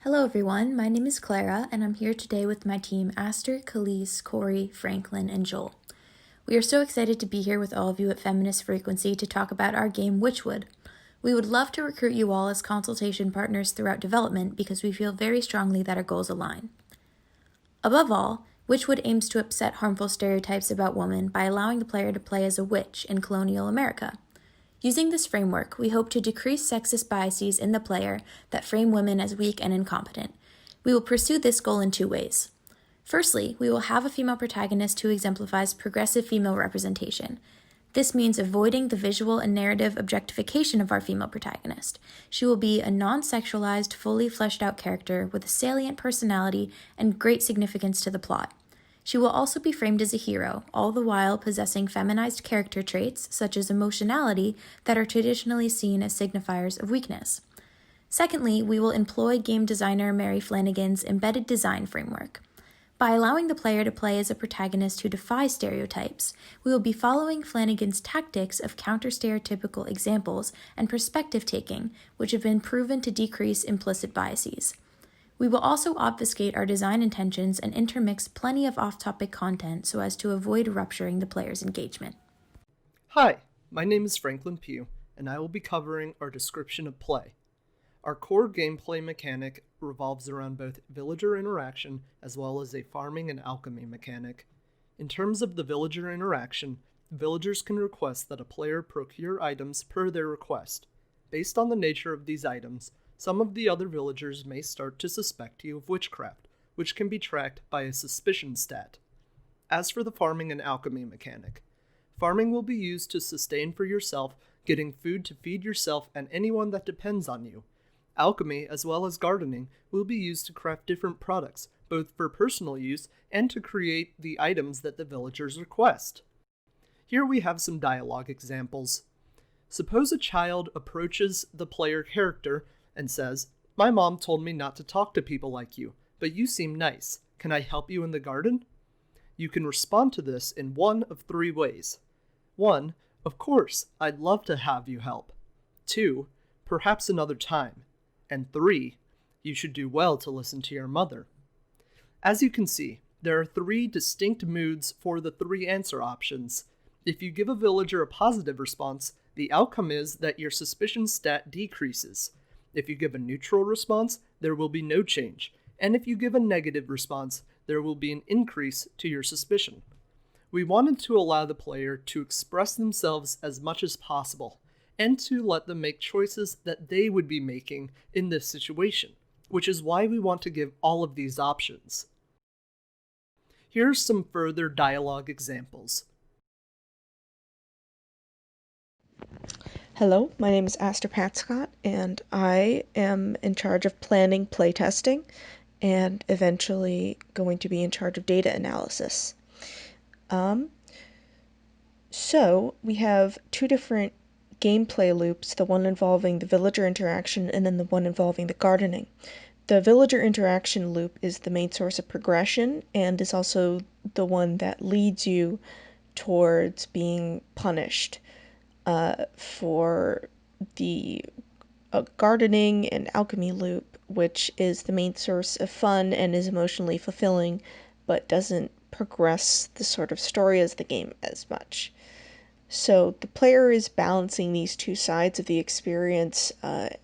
Hello everyone, my name is Clara, and I'm here today with my team Aster, Khalees, Corey, Franklin, and Joel. We are so excited to be here with all of you at Feminist Frequency to talk about our game Witchwood. We would love to recruit you all as consultation partners throughout development because we feel very strongly that our goals align. Above all, Witchwood aims to upset harmful stereotypes about women by allowing the player to play as a witch in colonial America. Using this framework, we hope to decrease sexist biases in the player that frame women as weak and incompetent. We will pursue this goal in two ways. Firstly, we will have a female protagonist who exemplifies progressive female representation. This means avoiding the visual and narrative objectification of our female protagonist. She will be a non-sexualized, fully fleshed out character with a salient personality and great significance to the plot. She will also be framed as a hero, all the while possessing feminized character traits, such as emotionality, that are traditionally seen as signifiers of weakness. Secondly, we will employ game designer Mary Flanagan's embedded design framework. By allowing the player to play as a protagonist who defies stereotypes, we will be following Flanagan's tactics of counter-stereotypical examples and perspective-taking, which have been proven to decrease implicit biases. We will also obfuscate our design intentions and intermix plenty of off-topic content so as to avoid rupturing the player's engagement. Hi, my name is Franklin Pugh, and I will be covering our description of play. Our core gameplay mechanic revolves around both villager interaction as well as a farming and alchemy mechanic. In terms of the villager interaction, villagers can request that a player procure items per their request. Based on the nature of these items, some of the other villagers may start to suspect you of witchcraft, which can be tracked by a suspicion stat. As for the farming and alchemy mechanic, farming will be used to sustain for yourself, getting food to feed yourself and anyone that depends on you. Alchemy, as well as gardening, will be used to craft different products, both for personal use and to create the items that the villagers request. Here we have some dialogue examples. Suppose a child approaches the player character and says, "My mom told me not to talk to people like you, but you seem nice. Can I help you in the garden?" You can respond to this in one of three ways. 1. Of course, I'd love to have you help. 2. Perhaps another time. And 3. You should do well to listen to your mother. As you can see, there are three distinct moods for the three answer options. If you give a villager a positive response, the outcome is that your suspicion stat decreases. If you give a neutral response, there will be no change, and if you give a negative response, there will be an increase to your suspicion. We wanted to allow the player to express themselves as much as possible, and to let them make choices that they would be making in this situation, which is why we want to give all of these options. Here's some further dialogue examples. Hello, my name is Aster Patscott, and I am in charge of planning playtesting and eventually going to be in charge of data analysis. So we have two different gameplay loops, the one involving the villager interaction and then the one involving the gardening. The villager interaction loop is the main source of progression and is also the one that leads you towards being punished. For the gardening and alchemy loop, which is the main source of fun and is emotionally fulfilling, but doesn't progress the sort of story as the game as much. So the player is balancing these two sides of the experience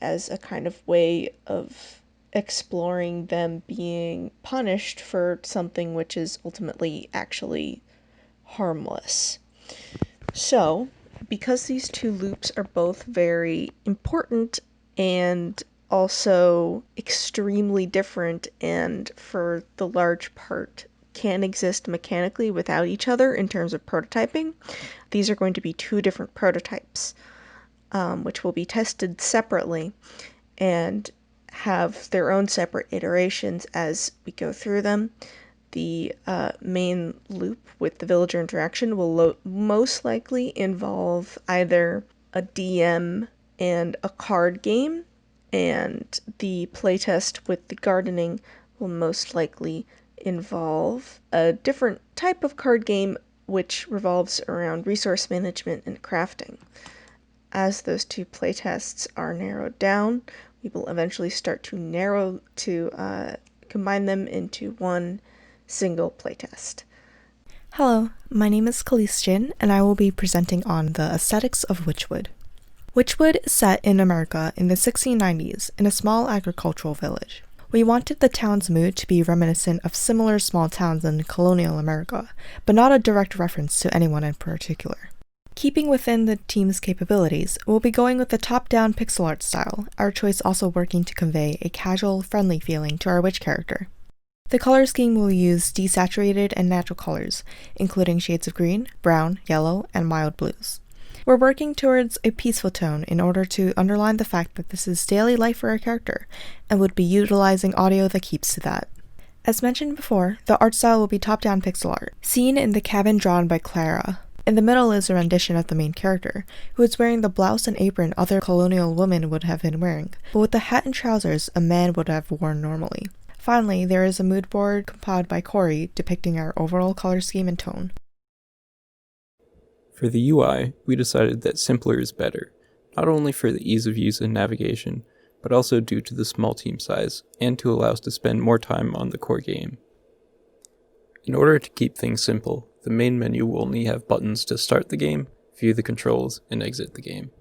as a kind of way of exploring them being punished for something which is ultimately actually harmless. So, because these two loops are both very important and also extremely different and for the large part can exist mechanically without each other in terms of prototyping, these are going to be two different prototypes, which will be tested separately and have their own separate iterations as we go through them. The main loop with the villager interaction will most likely involve either a DM and a card game, and the playtest with the gardening will most likely involve a different type of card game which revolves around resource management and crafting. As those two playtests are narrowed down, We will eventually start to narrow to combine them into one single playtest. Hello, my name is Khalees Jin, and I will be presenting on the aesthetics of Witchwood. Witchwood is set in America in the 1690s in a small agricultural village. We wanted the town's mood to be reminiscent of similar small towns in colonial America, but not a direct reference to anyone in particular. Keeping within the team's capabilities, we'll be going with the top-down pixel art style, our choice also working to convey a casual, friendly feeling to our witch character. The color scheme will use desaturated and natural colors, including shades of green, brown, yellow, and mild blues. We're working towards a peaceful tone in order to underline the fact that this is daily life for our character, and would be utilizing audio that keeps to that. As mentioned before, the art style will be top-down pixel art, seen in the cabin drawn by Clara. In the middle is a rendition of the main character, who is wearing the blouse and apron other colonial women would have been wearing, but with the hat and trousers a man would have worn normally. Finally, there is a mood board compiled by Corey depicting our overall color scheme and tone. For the UI, we decided that simpler is better, not only for the ease of use and navigation, but also due to the small team size, and to allow us to spend more time on the core game. In order to keep things simple, the main menu will only have buttons to start the game, view the controls, and exit the game.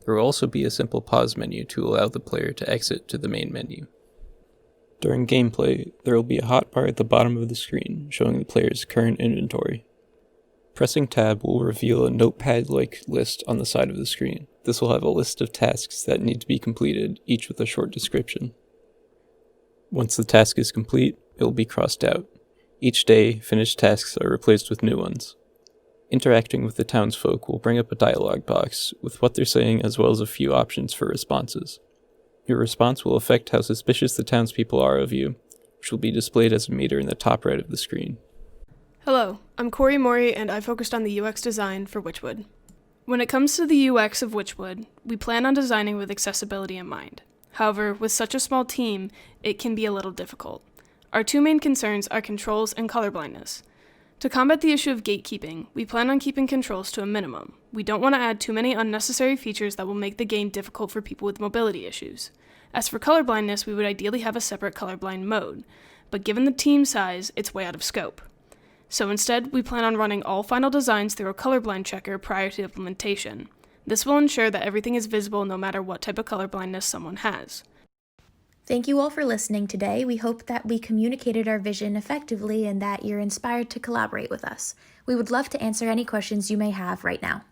There will also be a simple pause menu to allow the player to exit to the main menu. During gameplay, there will be a hotbar at the bottom of the screen showing the player's current inventory. Pressing tab will reveal a notepad-like list on the side of the screen. This will have a list of tasks that need to be completed, each with a short description. Once the task is complete, it will be crossed out. Each day, finished tasks are replaced with new ones. Interacting with the townsfolk will bring up a dialogue box with what they're saying as well as a few options for responses. Your response will affect how suspicious the townspeople are of you, which will be displayed as a meter in the top right of the screen. Hello, I'm Corey Mori and I focused on the UX design for Witchwood. When it comes to the UX of Witchwood, we plan on designing with accessibility in mind. However, with such a small team, it can be a little difficult. Our two main concerns are controls and colorblindness. To combat the issue of gatekeeping, we plan on keeping controls to a minimum. We don't want to add too many unnecessary features that will make the game difficult for people with mobility issues. As for colorblindness, we would ideally have a separate colorblind mode, but given the team size, it's way out of scope. So instead, we plan on running all final designs through a colorblind checker prior to implementation. This will ensure that everything is visible no matter what type of colorblindness someone has. Thank you all for listening today. We hope that we communicated our vision effectively and that you're inspired to collaborate with us. We would love to answer any questions you may have right now.